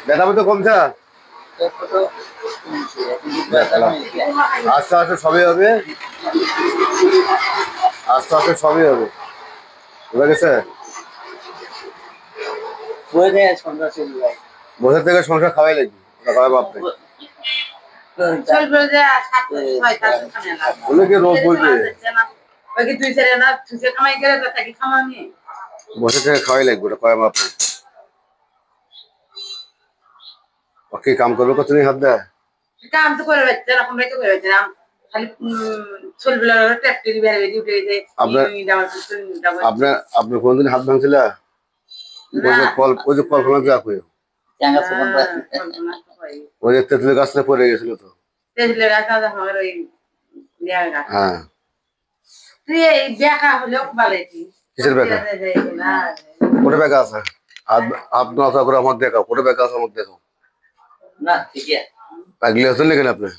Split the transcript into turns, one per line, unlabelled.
ব্যথা তো কমছে? আস্তে আস্তে সবই হবে, আস্তে আস্তে সবই হবে, বুঝা গেছে? বসে থেকে সংসার খাওয়াই লাগবে, খাওয়াই বাপরে কি রোজ বলবে, বসে থেকে খাওয়াই লাগবে, ওটা খাওয়াই বাপরে। কি কাম করবে কত হাত দেয়?
কাম তো করে যাচ্ছে না, আমরা তো করে যাচ্ছে না, খালি চলবে ট্যাপটি বের বের উঠে গেছে।
আপনার আপনার কোনদিন হাত ভাঙছিল? কল ওই যে কল্পনা যা কই ওই যে তেঁতুলের গাছটা পড়ে গেছিল তো।
তেঁতুলের গাছ আমার ওই
হ্যাঁ
বেকা হলেও ভালোই।
কিসের বেকা? কোটে বেকা আছে? হাত হাত নচা করে আমার দেখাও, কোটে বেকা আছে আমার দেখাও।
না ঠিক আছে
পাগলি আছেন নাকি আপনি?